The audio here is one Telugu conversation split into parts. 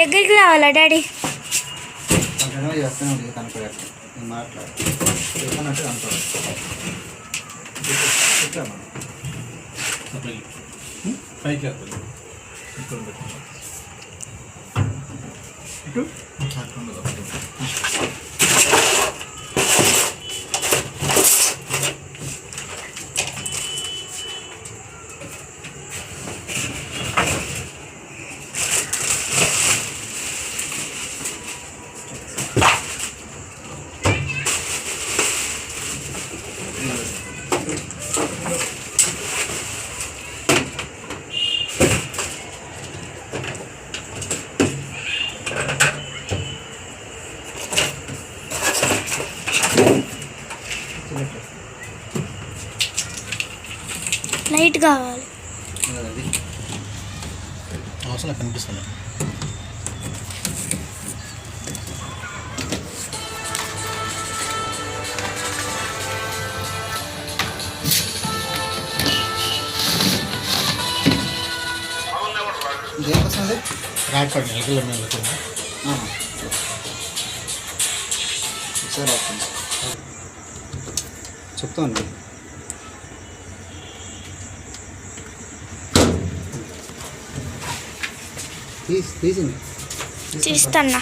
దగ్గరికి రావాలా డాడీ? లైట్ కావాలి అవసరం కనిపిస్తుంది. దేనికోసం రాడ్ పడి ఎలకల మీద ఒకసారి వస్తుంది చెప్తాను. తీస్తున్నా.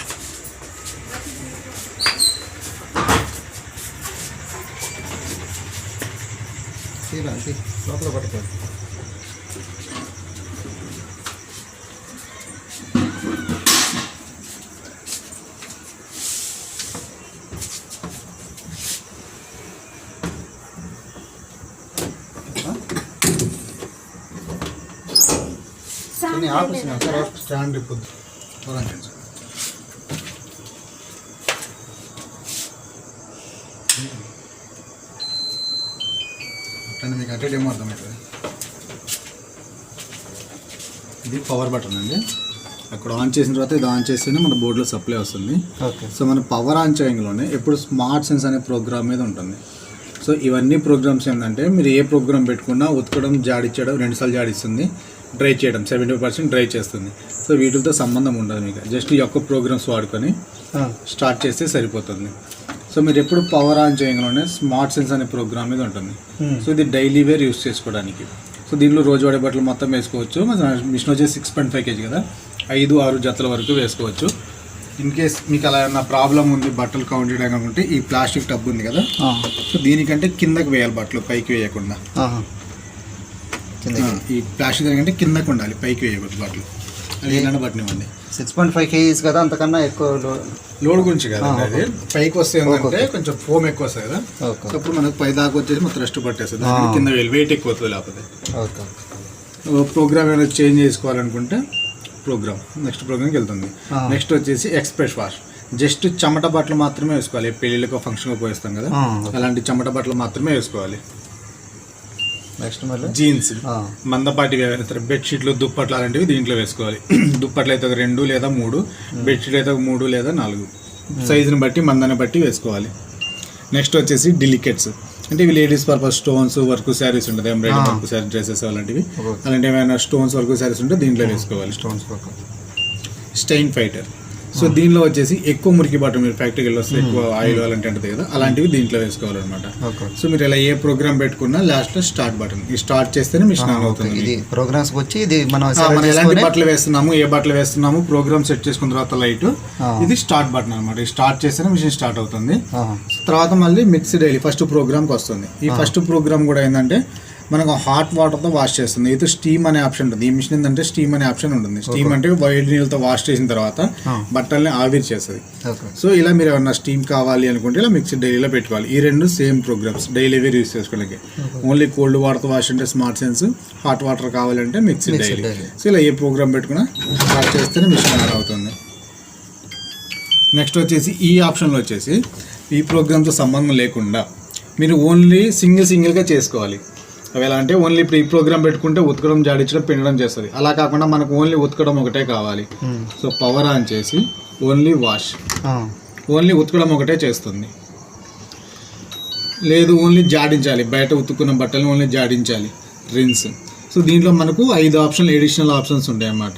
లోపల పట్టుకోండి. స్టాండ్ ఇప్పుడు మీకు అంటే ఏమో అర్థమవుతుంది. ఇది పవర్ బటన్ అండి. అక్కడ ఆన్ చేసిన తర్వాత ఇది ఆన్ చేస్తేనే మన బోర్డులో సప్లై వస్తుంది. సో మన పవర్ ఆన్ చేయడంలోనే ఎప్పుడు స్మార్ట్ సెన్స్ అనే ప్రోగ్రామ్ మీద ఉంటుంది. సో ఇవన్నీ ప్రోగ్రామ్స్ ఏంటంటే మీరు ఏ ప్రోగ్రామ్ పెట్టుకున్నా ఉతకడం, జాడిచ్చడం, 2 సార్లు జాడిస్తుంది, డ్రై చేయడం 70% డ్రై చేస్తుంది. సో వీటితో సంబంధం ఉండదు మీకు. జస్ట్ ఈ యొక్క ప్రోగ్రామ్స్ వాడుకొని స్టార్ట్ చేస్తే సరిపోతుంది. సో మీరు ఎప్పుడు పవర్ ఆన్ చేయడంలోనే స్మార్ట్ సెన్స్ అనే ప్రోగ్రామ్ మీద ఉంటుంది. సో ఇది డైలీ వేర్ యూస్ చేసుకోవడానికి. సో దీంట్లో రోజు వాడే బట్టలు మొత్తం వేసుకోవచ్చు. మిషన్ వచ్చేసి 6.5 kg కదా, 5-6 జతల వరకు వేసుకోవచ్చు. ఇన్ కేస్ మీకు అలా ఏమన్నా ప్రాబ్లం ఉంది బట్టలు కౌంట్ చేయడం అనుకుంటే ఈ ప్లాస్టిక్ టబ్ ఉంది కదా, సో దీనికంటే కిందకి వేయాలి బట్టలు, పైకి వేయకుండా. ఈ ప్లాస్టిక్ దానికంటే కిందకు ఉండాలి, పైకి వేయకూడదు బట్టలు. అది ఏంటంటే బట్టలు ఇవ్వండి. 6.5 kgs కదా, అంతకన్నా ఎక్కువ లోడ్ గురించి కదా. అది పైకి వస్తే ఏంటంటే కొంచెం ఫోమ్ ఎక్కువ వస్తుంది కదా, అప్పుడు మనకు పై దాకా వచ్చేసి మొత్తం రెస్ట్ పట్టేస్తుంది. కింద వెయిట్ ఎక్కువ అవుతుంది లేకపోతే. ప్రోగ్రామ్ ఏమైనా చేంజ్ చేసుకోవాలనుకుంటే ప్రోగ్రామ్ నెక్స్ట్ ప్రోగ్రామ్కి వెళ్తుంది. నెక్స్ట్ వచ్చేసి ఎక్స్ప్రెస్ వాష్. జస్ట్ చెమట బట్టలు మాత్రమే వేసుకోవాలి. పెళ్ళిళ్ళకో ఫంక్షన్కి పోయిస్తాం కదా, అలాంటి చెమట బట్టలు మాత్రమే వేసుకోవాలి. నెక్స్ట్ మళ్ళీ జీన్స్, మందపాటి బెడ్షీట్లు, దుప్పట్లు అలాంటివి దీంట్లో వేసుకోవాలి. దుప్పట్లు అయితే 2 లేదా 3, బెడ్షీట్ అయితే 3 లేదా 4, సైజుని బట్టి మందాన్ని బట్టి వేసుకోవాలి. నెక్స్ట్ వచ్చేసి డెలికేట్స్, అంటే ఇవి ladies purpose stones work saris ఉంటుంది, ఎంబ్రాయిడరీ వర్క్ శారీ డ్రెస్సెస్ అలాంటివి. అలాంటివి ఏమైనా స్టోన్స్ వర్క్ శారీస్ ఉంటే దీంట్లో వేసుకోవాలి. Stones work. Stain fighter, so దీనిలో వచ్చేసి ఎక్కువ మురికి బట్టలు మీరు ఫ్యాక్టరీకి వెళ్ళి వస్తే ఎక్కువ ఆయిల్ అలాంటి ఉంటుంది కదా, అలాంటివి దీంట్లో వేసుకోవాలన్నమాట. సో మీరు ఇలా ఏ ప్రోగ్రామ్ పెట్టుకున్నా లాస్ట్లో స్టార్ట్ బటన్ ఈ స్టార్ట్ చేస్తేనే మిషన్ ఆన్ అవుతుంది. ప్రోగ్రామ్స్ వచ్చి ఇది మనం ఎలాంటి బట్టలు వేస్తున్నాము, ఏ బట్టలు వేస్తున్నాము, ప్రోగ్రామ్ సెట్ చేసుకున్న తర్వాత లైట్, ఇది స్టార్ట్ బటన్ అనమాట. ఇది స్టార్ట్ చేస్తేనే మిషన్ స్టార్ట్ అవుతుంది. తర్వాత మళ్ళీ మిక్స్ డైలీ ఫస్ట్ ప్రోగ్రామ్కి వస్తుంది. ఈ ఫస్ట్ ప్రోగ్రామ్ కూడా ఏంటంటే మనకు హాట్ వాటర్తో వాష్ చేస్తుంది. అయితే స్టీమ్ అనే ఆప్షన్ ఉంటుంది. ఈ మిషన్ ఏంటంటే స్టీమ్ అనే ఆప్షన్ ఉంటుంది. స్టీమ్ అంటే వేడి నీళ్ళతో వాష్ చేసిన తర్వాత బట్టల్ని ఆవిరి చేస్తుంది. సో ఇలా మీరు ఏమన్నా స్టీమ్ కావాలి అనుకుంటే ఇలా మిక్స్డ్ డైలీలో పెట్టుకోవాలి. ఈ 2 same programmes daily wear use చేసుకోవడానికి. ఓన్లీ కోల్డ్ వాటర్తో వాష్ అంటే స్మార్ట్ సెన్స్, హాట్ వాటర్ కావాలంటే మిక్స్డ్ డైలీ. సో ఇలా ఏ ప్రోగ్రామ్ పెట్టుకున్నా స్టార్ట్ చేస్తేనే మిషన్ ఆన్ అవుతుంది. నెక్స్ట్ వచ్చేసి ఈ ఆప్షన్లో వచ్చేసి ఈ ప్రోగ్రామ్తో సంబంధం లేకుండా మీరు ఓన్లీ సింగిల్గా చేసుకోవాలి. అవి ఎలా అంటే ఓన్లీ ఇప్పుడు ఈ ప్రోగ్రామ్ పెట్టుకుంటే ఉతకడం, జాడించడం, పిండడం చేస్తుంది. అలా కాకుండా మనకు ఓన్లీ ఉతకడం ఒకటే కావాలి. సో పవర్ ఆన్ చేసి ఓన్లీ వాష్, ఓన్లీ ఉతకడం ఒకటే చేస్తుంది. లేదు ఓన్లీ జాడించాలి, బయట ఉతుక్కున్న బట్టలు ఓన్లీ జాడించాలి, రిన్స్. సో దీంట్లో మనకు 5 ఆప్షన్లు, ఎడిషనల్ ఆప్షన్స్ ఉంటాయి అన్నమాట.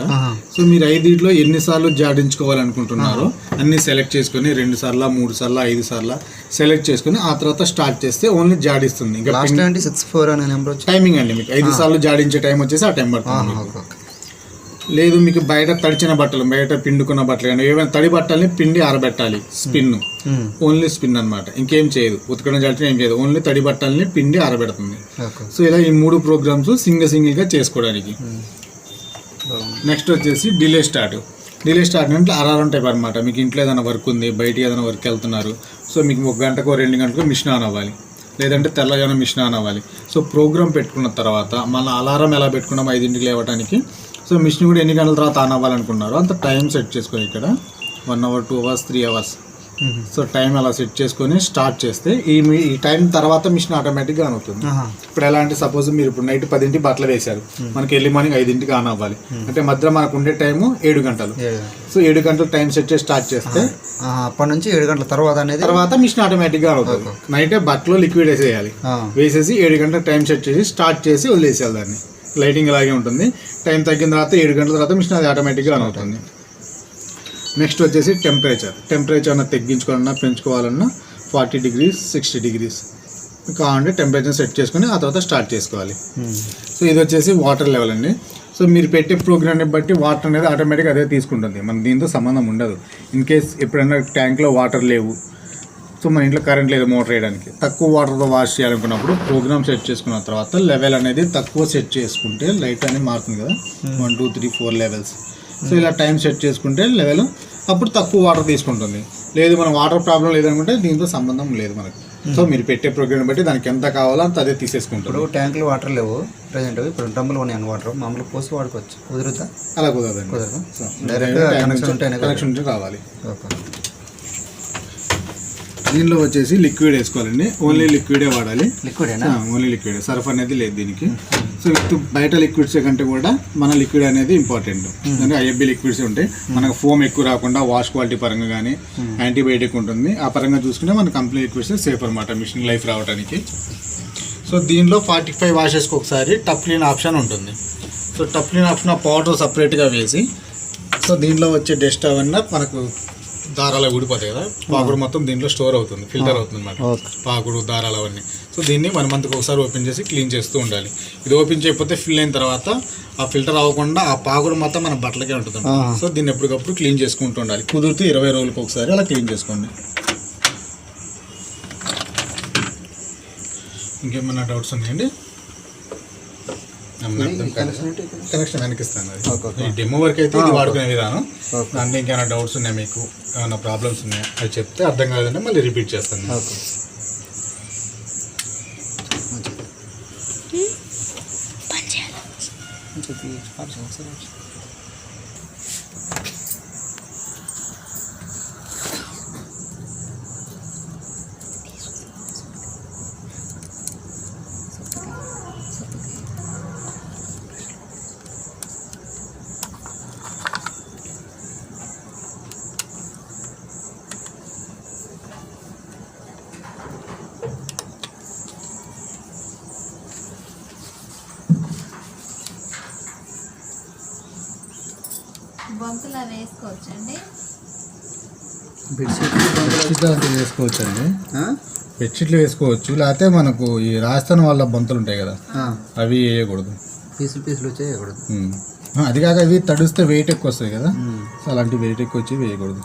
సో మీరు 5 ఎన్నిసార్లు జాడించుకోవాలనుకుంటున్నారో అన్ని సెలెక్ట్ చేసుకొని 2 సార్లు, 3 సార్లు, 5 సార్లు సెలెక్ట్ చేసుకొని ఆ తర్వాత స్టార్ట్ చేస్తే ఓన్లీ జాడిస్తుంది. ఇంకా టైమింగ్ అండి మీకు 5 సార్లు జాడించే టైం వచ్చేసి ఆ టైం పడుతుంది. లేదు మీకు బయట తడిచిన బట్టలు, బయట పిండుకున్న బట్టలు కానీ ఏమైనా తడి బట్టల్ని పిండి ఆరబెట్టాలి. స్పిన్, ఓన్లీ స్పిన్ అనమాట, ఇంకేం చేయదు. ఉతకడం జాడించడం ఏం చేయదు, ఓన్లీ తడి బట్టల్ని పిండి ఆరబెడుతుంది. సో ఇలా ఈ 3 ప్రోగ్రామ్స్ సింగిల్గా చేసుకోవడానికి. నెక్స్ట్ వచ్చేసి డిలే స్టార్ట్ అంటే అలారం టైప్ అనమాట. మీకు ఇంట్లో ఏదైనా వర్క్ ఉంది, బయటికి ఏదైనా వర్క్ వెళ్తున్నారు, సో మీకు 1 గంటకో 2 గంటకో మిషన్ ఆన్ అవ్వాలి, లేదంటే తెల్లగానే మిషన్ ఆన్ అవ్వాలి. సో ప్రోగ్రామ్ పెట్టుకున్న తర్వాత మళ్ళీ అలారం ఎలా పెట్టుకున్నాం 5ంటికి లేవడానికి. సో మిషన్ కూడా ఎన్ని గంటల తర్వాత ఆన్ అవ్వాలనుకున్నారో అంత టైం సెట్ చేసుకొని ఇక్కడ 1 hour, 2 hours, 3 hours. So time అలా సెట్ చేసుకొని స్టార్ట్ చేస్తే ఈ టైం తర్వాత మిషన్ ఆటోమేటిక్గా ఆన్ అవుతుంది. ఇప్పుడు ఎలా అంటే సపోజ్ మీరు ఇప్పుడు నైట్ 10ంటికి బట్టలు వేశారు, మనకి ఎర్లీ మార్నింగ్ 5ంటికి ఆన్ అవ్వాలి అంటే మధ్య మనకు ఉండే టైము 7 గంటలు. సో 7 గంటలు టైం సెట్ చేసి స్టార్ట్ చేస్తే అప్పటి నుంచి 7 గంటల తర్వాత మిషన్ ఆటోమేటిక్గా ఆన్ అవుతుంది. నైటే బట్టలో లిక్విడ్ వేసేయాలి, వేసేసి 7 గంటల టైం సెట్ చేసి స్టార్ట్ చేసి వదిలేసేయాలి దాన్ని. లైటింగ్ అలాగే ఉంటుంది. టైం తగ్గిన తర్వాత 7 గంటల తర్వాత మిషన్ అది ఆటోమేటిక్గా ఆన్ అవుతుంది. నెక్స్ట్ వచ్చేసి టెంపరేచర్ తగ్గించుకోవాలన్నా పెంచుకోవాలన్నా 40 degrees, 60 degrees కావాలంటే టెంపరేచర్ సెట్ చేసుకొని ఆ తర్వాత స్టార్ట్ చేసుకోవాలి. సో ఇది వచ్చేసి వాటర్ లెవెల్ అండి. సో మీరు పెట్టే ప్రోగ్రామ్ని బట్టి వాటర్ అనేది ఆటోమేటిక్గా అదే తీసుకుంటుంది, మన దీంతో సంబంధం ఉండదు. ఇన్ కేస్ ఎప్పుడైనా ట్యాంక్లో వాటర్ లేవు, సో మన ఇంట్లో కరెంట్ లేదు మోటార్ వేయడానికి, తక్కువ వాటర్తో వాష్ చేయాలనుకున్నప్పుడు ప్రోగ్రామ్ సెట్ చేసుకున్న తర్వాత లెవెల్ అనేది తక్కువ సెట్ చేసుకుంటే లైట్ అనేది మారుతుంది కదా, 1 2 3 4 లెవెల్స్. సో ఇలా టైం సెట్ చేసుకుంటే లెవెల్ అప్పుడు తక్కువ వాటర్ తీసుకుంటుంది. లేదు మనం వాటర్ ప్రాబ్లం లేదనుకుంటే దీంతో సంబంధం లేదు మనకు. సో మీరు పెట్టే ప్రోగ్రామ్ బట్టి దానికి ఎంత కావాలో అంత అదే తీసేసుకుంటారు. ఇప్పుడు ట్యాంక్లో వాటర్ లేవు ప్రజెంట్, ఇప్పుడు డ్రమ్ములు ఉన్నాయి వాటర్ మామూలు పోసి వాడుకోవచ్చు, కుదురుతా? అలా కుదరదండి, డైరెక్ట్గా కనెక్షన్ ఉంటే కావాలి. దీనిలో వచ్చేసి లిక్విడ్ వేసుకోవాలండి, ఓన్లీ లిక్విడే వాడాలి. ఓన్లీ లిక్విడ్, సర్ఫ్ అనేది లేదు దీనికి. సో బయట లిక్విడ్స్ కంటే కూడా మన లిక్విడ్ అనేది ఇంపార్టెంట్. అంటే IFB లిక్విడ్స్ ఉంటాయి, మనకు ఫోమ్ ఎక్కువ రాకుండా వాష్ క్వాలిటీ పరంగా కానీ యాంటీబయాటిక్ ఉంటుంది. ఆ పరంగా చూసుకుంటే మన కంపెనీ లిక్విడ్స్ సేఫ్ అనమాట మిషన్ లైఫ్ రావడానికి. సో దీనిలో 45 వాషెస్కి ఒకసారి టప్ క్లీన్ ఆప్షన్ ఉంటుంది. సో టప్ క్లీన్ ఆప్షన్ పౌడర్ సపరేట్గా వేసి, సో దీంట్లో వచ్చే డస్ట్ అవన్నీ మనకు దారాలు ఊడిపోతాయి కదా, పాకుడు మొత్తం దీంట్లో స్టోర్ అవుతుంది, ఫిల్టర్ అవుతుంది అన్నమాట, పాకుడు దారాలు అవన్నీ. సో దీన్ని 1 మంత్కి ఒకసారి ఓపెన్ చేసి క్లీన్ చేస్తూ ఉండాలి. ఇది ఓపెన్ చేయకపోతే ఫిల్ అయిన తర్వాత ఆ ఫిల్టర్ అవ్వకుండా ఆ పాకుడు మొత్తం మన బట్టలకే ఉంటుంది. సో దీన్ని ఎప్పటికప్పుడు క్లీన్ చేసుకుంటూ ఉండాలి. కుదిరితే 20 రోజులకు ఒకసారి అలా క్లీన్ చేసుకోండి. ఇంకేమన్నా డౌట్స్ ఉన్నాయండి? కనెక్షన్ వెనకిస్తాను. ఈ డెమో వరకు అయితే ఇది వాడుకునే విధానం. దాంట్లో ఇంకేమైనా డౌట్స్ ఉన్నాయా, మీకు ఏమైనా ప్రాబ్లమ్స్ ఉన్నాయా అది చెప్తే, అర్థం కాలేదంటే మళ్ళీ రిపీట్ చేస్తాను. బొంతలా వేసుకోవచ్చండి, బెడ్షీట్లు వేసుకోవచ్చండి, బెడ్షీట్లు వేసుకోవచ్చు. లేకపోతే మనకు ఈ రాజస్థాన్ వాళ్ళ బొంతలు ఉంటాయి కదా, అవి వేయకూడదు, పీసులు వచ్చి వేయకూడదు. అది కాక అవి తడిస్తే వెయిట్ ఎక్కువ వస్తాయి కదా, సో అలాంటి వెయిట్ ఎక్కువ వచ్చి వేయకూడదు.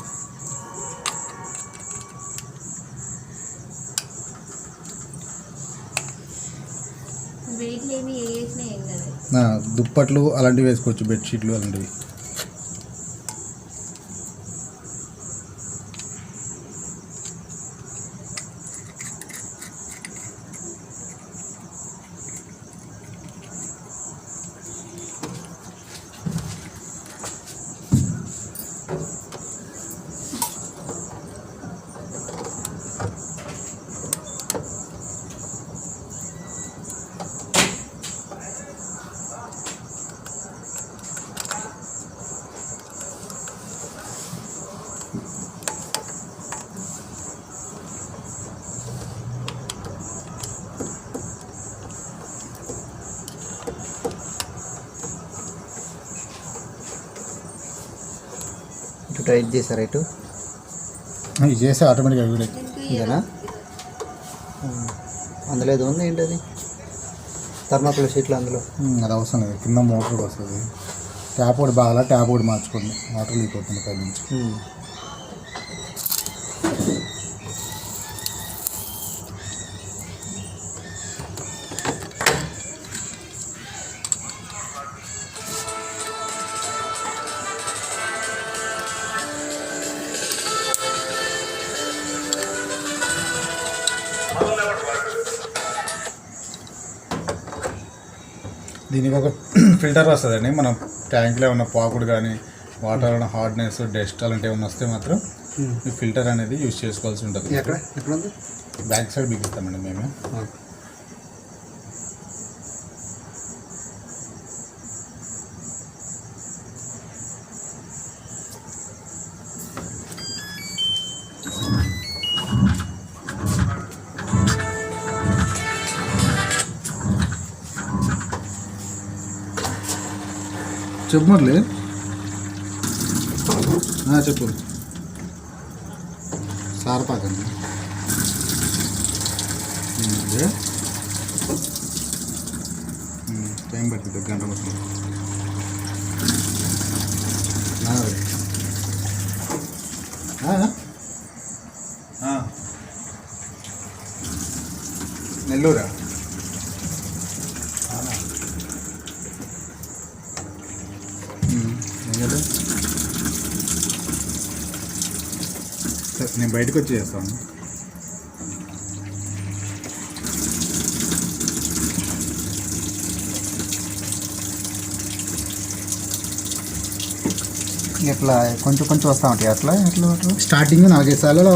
దుప్పట్లు అలాంటివి వేసుకోవచ్చు, బెడ్షీట్లు అలాంటివి. టైట్ చేశారు ఇటు ఇది చేస్తే ఆటోమేటిక్గా వీడే ఇదేనా అందులో ఏదో ఉంది ఏంటి అది థర్మాకోల్ షీట్లు అందులో అది అవసరం లేదు, కింద మోటార్ వస్తుంది. ట్యాప్ ఒకటి బాగా ట్యాప్ ఒకటి మార్చుకోండి, వాటర్ లీక్ అవుతుంది పై నుంచి. దీనికి ఒక ఫిల్టర్ వస్తుందండి. మనం ట్యాంక్లో ఏమన్నా పాకుడు కానీ వాటర్ ఏమైనా హార్డ్నెస్ డస్ట్ అలాంటివి ఏమైనా వస్తే మాత్రం ఈ ఫిల్టర్ అనేది యూజ్ చేసుకోవాల్సి ఉంటుంది. బ్యాక్ సైడ్ బిగిస్తామండి మేము. చెప్పు మురళి, చెప్పు. సారపాకండి టైం పడుతుంది, గంట పడుతుంది. నెల్లూరా? నేను బయటకు వచ్చి చేస్తాను. ఇట్లా కొంచెం కొంచెం వస్తూ ఉంటాయి అట్లా ఎట్లా స్టార్టింగ్ 4-5 సార్లు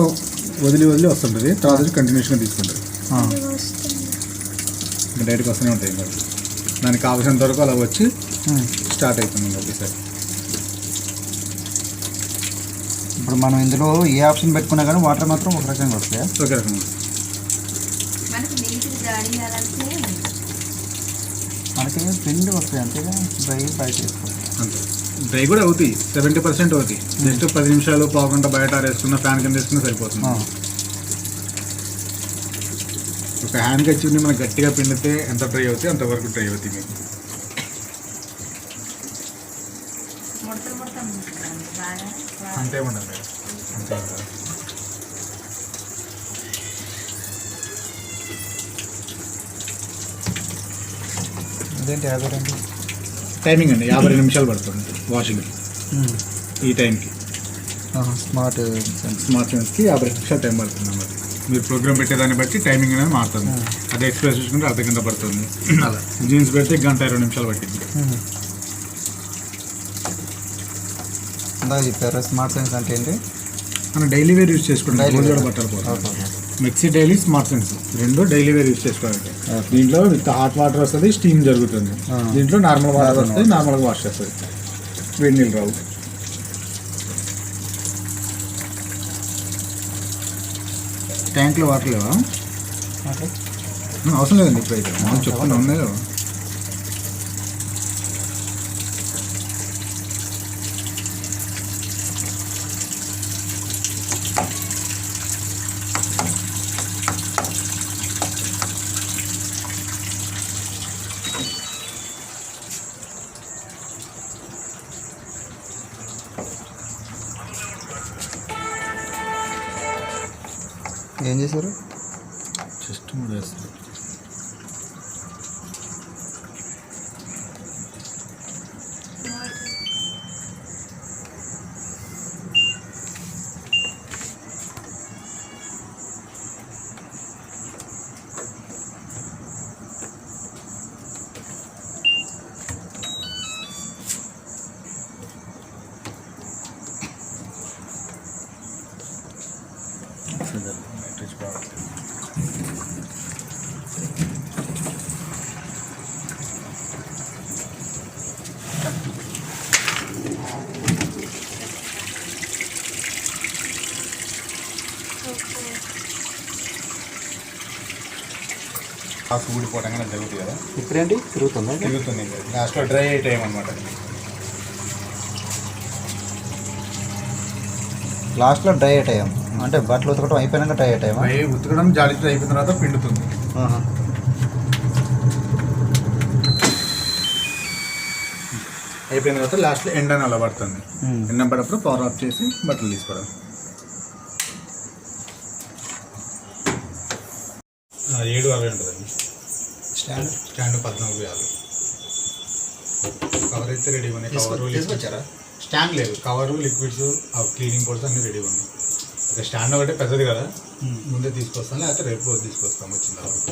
వదిలి కంటిన్యూషన్గా తీసుకుంటుంది. డైరెక్ట్గా వస్తూనే ఉంటాయి. దానికి కావాల్సినంత వరకు అలా వచ్చి స్టార్ట్ అవుతుంది ఒకేసారి. ఇప్పుడు మనం ఇందులో ఏ ఆప్షన్ పెట్టుకున్నా కానీ వాటర్ మాత్రం ఒక రకంగా వస్తాయి. ఒకే రకంగా మనకి పిండి వస్తాయి అంతేగా. డ్రై బయట వేసుకోవాలి, అంతే. డ్రై కూడా అవుతాయి, 70% అవుతాయి. జస్ట్ 10 నిమిషాలు పావుగంట బయట వేసుకున్న ఫ్యాన్ కింద వేసుకున్నా సరిపోతుంది. ఒక హ్యాండ్ కచ్చి మనకు గట్టిగా పిండితే ఎంత డ్రై అవుతాయి అంతవరకు డ్రై అవుతాయి మీకు. అంతే ఉండాలి, అంతే. అదేంటి 52 టైమింగ్ అండి, 52 నిమిషాలు పడుతుంది వాషింగ్ ఈ టైంకి. స్మార్ట్ సెన్స్కి 52 నిమిషాలు టైం పడుతుంది అన్నమాట. మీరు ప్రోగ్రామ్ పెట్టేదాన్ని బట్టి టైమింగ్ అనేది మారుతుంది. అదే ఎక్స్ప్రెస్ చూసుకుంటే అర్ధ గంట పడుతుంది. అలా జీన్స్ పెడితే 1:20 నిమిషాలు పట్టింది. ఇందాక చెప్పారు స్మార్ట్ సెన్స్ అంటే ఏంటి? మనం డైలీ వేర్ యూజ్ చేసుకుంటాం, రోజు కూడా బట్టలు పోతాం. మిక్సీ డైలీ స్మార్ట్ సెన్స్ రెండు డైలీ వేర్ యూజ్ చేసుకోవాలి. దీంట్లో విత్ హాట్ వాటర్ వస్తుంది, స్టీమ్ జరుగుతుంది. దీంట్లో నార్మల్ వాటర్ వస్తుంది, నార్మల్గా వాష్ చేస్తుంది, వేడి నీళ్ళు రావు. ట్యాంక్లో వాటర్ లేవా? అవసరం లేదండి ఇప్పుడైతే, మనం చెప్పండి ఉన్నాయి కదా. ఏం చేశారు? జస్ట్ వేస్తారు. ఊడిపోవడం కానీ జరుగుతుంది కదా. ఇప్పుడేంటి తిరుగుతుంది? తిరుగుతుంది, లాస్ట్లో డ్రై టైం అనమాట. లాస్ట్లో డ్రై టైం అంటే బట్టలు ఉతకడం అయిపోయినాక డ్రై టైమా? ఉతకడం జాడితో అయిపోయిన తర్వాత పిండుతుంది. అయిపోయిన తర్వాత లాస్ట్లో ఎండని అలా పడుతుంది. ఎండ పడప్పుడు పవర్ ఆఫ్ చేసి బట్టలు తీసుకోవడం. 7,60 ఉంటుందండి. స్టాండ్ 14,50. కవర్ అయితే రెడీగా ఉన్నాయి. తీసుకొచ్చారా? స్టాండ్ లేదు, కవరు, లిక్విడ్స్, క్లీనింగ్ పౌడర్స్ అన్నీ రెడీగా ఉన్నాయి. ఒక స్టాండ్ ఒకటే పెద్దది కదా, ముందే తీసుకొస్తాను, లేకపోతే రేపు తీసుకొస్తాం వచ్చిన తర్వాత.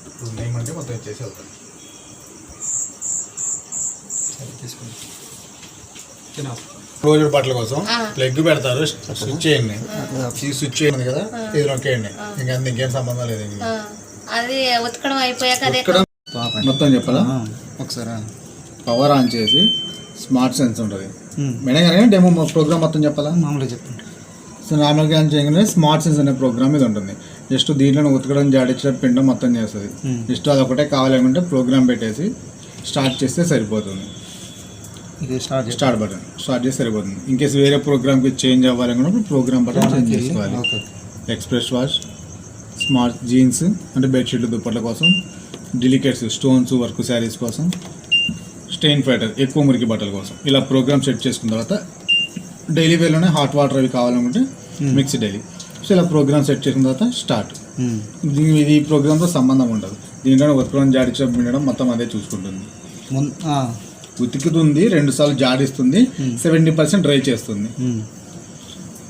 ఇప్పుడు నేమంటే మొత్తం ఇచ్చేసి వెళ్తాను. రోజు బట్టల కోసం ప్లగ్ పెడతారు, స్విచ్ చేయండి. ఈ స్విచ్ చేయండి కదా, ఇది నొక్కేయండి. ఇంకా ఇంకేం సంబంధం లేదు. అది ఉతకడం అయిపోయాక మొత్తం చెప్పాలా ఒకసారి? పవర్ ఆన్ చేసి స్మార్ట్ సెన్స్ ఉంటుంది మేడం గానే డెమో ప్రోగ్రామ్ మొత్తం చెప్పాలా? మామూలుగా చెప్పండి. సో నార్మల్గా ఆన్ చేయగానే స్మార్ట్ సెన్స్ అనే ప్రోగ్రామ్ ఇది ఉంటుంది. జస్ట్ దీంట్లో ఉతకడం, జాడించడం, పిండం మొత్తం చేస్తుంది. జస్ట్ అది ఒకటే కావాలనుకుంటే ప్రోగ్రామ్ పెట్టేసి స్టార్ట్ చేస్తే సరిపోతుంది. స్టార్ట్ బటన్ స్టార్ట్ చేస్తే సరిపోతుంది. ఇన్కేస్ వేరే ప్రోగ్రామ్కి చేంజ్ అవ్వాలనుకున్నప్పుడు ప్రోగ్రామ్ బటన్ చేంజ్ చేసుకోవాలి. ఎక్స్ప్రెస్ వాష్, స్మార్ట్ జీన్స్ అంటే బెడ్షీట్లు, దుప్పట్ల కోసం, డెలికేట్స్, స్టోన్స్, వర్క్ శారీస్ కోసం, స్టెయిన్ ఫైటర్ ఎక్కువ మురికి బట్టల కోసం. ఇలా ప్రోగ్రామ్ సెట్ చేసుకున్న తర్వాత డైలీ వేలోనే హాట్ వాటర్ అవి కావాలనుకుంటే మిక్స్ డైలీ. సో ఇలా ప్రోగ్రామ్ సెట్ చేసిన తర్వాత స్టార్ట్. ఇది ఈ ప్రోగ్రామ్తో సంబంధం ఉండదు. దీంట్లో ఉతకడం, జాడించడం, పిండడం మొత్తం అదే చూసుకుంటుంది. ఉతుకుతుంది, 2 సార్లు జాడిస్తుంది, 70% డ్రై చేస్తుంది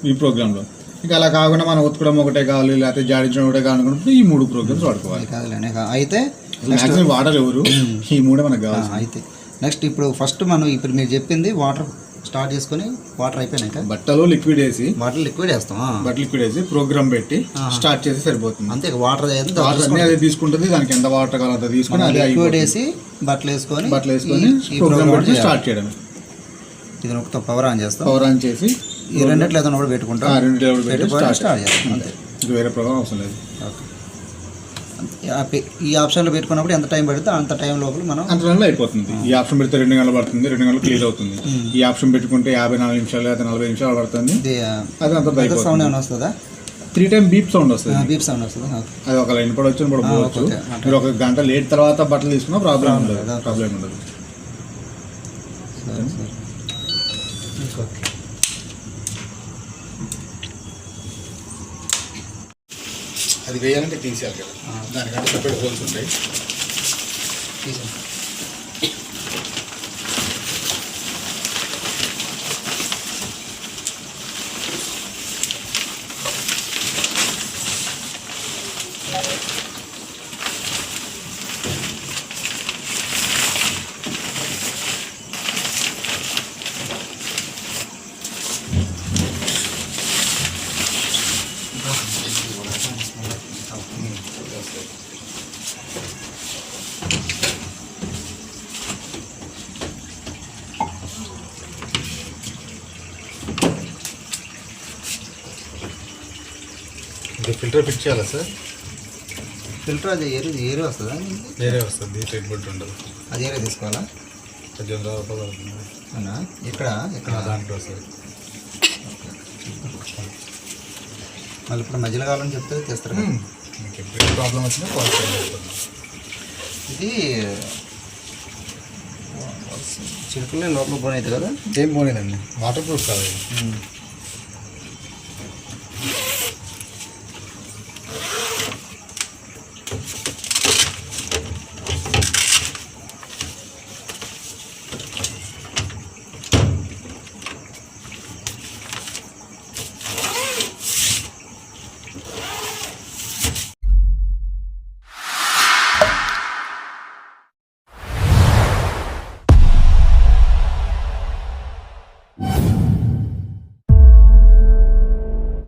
ఈ ప్రోగ్రాంలో. ఇంకా అలా కాకుండా మనం ఉతకడం ఒకటే కావాలి, లేకపోతే జాడించడం ఒకటే కావాలనుకుంటే ఈ 3 ప్రోగ్రామ్స్ వాడుకోవాలి. అయితే మ్యాక్సిమం వాడరు ఎవరు, ఈ 3 మనకు కావాలి. అయితే నెక్స్ట్ ఇప్పుడు మీరు చెప్పింది వాటర్ స్టార్ట్ చేసుకొని వాటర్ అయిపోయినాక బట్టలు లిక్విడ్ వేసి బట్టలు లిక్విడ్ వేసి ప్రోగ్రామ్ పెట్టి స్టార్ట్ చేసి సరిపోతుంది. అంతే, వాటర్ అదే తీసుకుంటుంది. దానికి ఎంత వాటర్ కావాలో తీసుకుని అదే లిక్విడ్ వేసి బట్టలు వేసుకొని ప్రోగ్రామ్ పెట్టి స్టార్ట్ చేయడం. ఇది నొక్కుతాం, పవర్ ఆన్ చేస్తాం. పవర్ ఆన్ చేసి ఈ రెండిట్లో ఏదైనా కూడా పెట్టుకుంటాం. స్టార్ట్ చేస్తాం. అంతే, వేరే ప్రోగ్రామ్ అవసరం లేదు. ఈ ఆప్షన్లో పెట్టుకున్నప్పుడు ఎంత టైం పడితే అంత టైం లోపల మనం అంత టైంలో అయిపోతుంది. ఈ ఆప్షన్ పెడితే 2 గంటలు పడుతుంది, 2 గంటలు క్లియర్ అవుతుంది. ఈ ఆప్షన్ పెట్టుకుంటే 54 నిమిషాలు లేదా 40 నిమిషాలు పడుతుంది. అది అంత సౌండ్ ఏమైనా వస్తుందా? 3 టైమ్ బీప్ సౌండ్ వస్తుంది. అది ఒక లైన్ పడవచ్చు, పోవచ్చు. మీరు 1 గంట లేట్ తర్వాత బట్టలు తీసుకున్నా ప్రాబ్లం ఉండదు. అది వేయాలంటే తీసేయాలి కదా, దానికంటే సపరేట్ హోల్స్ ఉంటాయి. ఫిల్టర్ ఫిట్ చేయాలా సార్? ఫిల్టర్ అది ఏరే వస్తుందా? వేరే వస్తుంది, ట్రీట్మెంట్ ఉండదు. అది ఏరే తీసుకోవాలా? 18 రూపాయలు అవుతుంది. అవునా? ఇక్కడ దాంట్లో వస్తుంది. మళ్ళీ ఇప్పుడు మధ్యలో కావాలని చెప్తే తెస్తారు కదా. మీకు ఎప్పుడు ప్రాబ్లం వచ్చినా కాల్ చేయండి. ఇది చిలుకలే లోపల పోనైతే కదా? ఏం పోనేదండి, వాటర్ ప్రూఫ్ కాదు.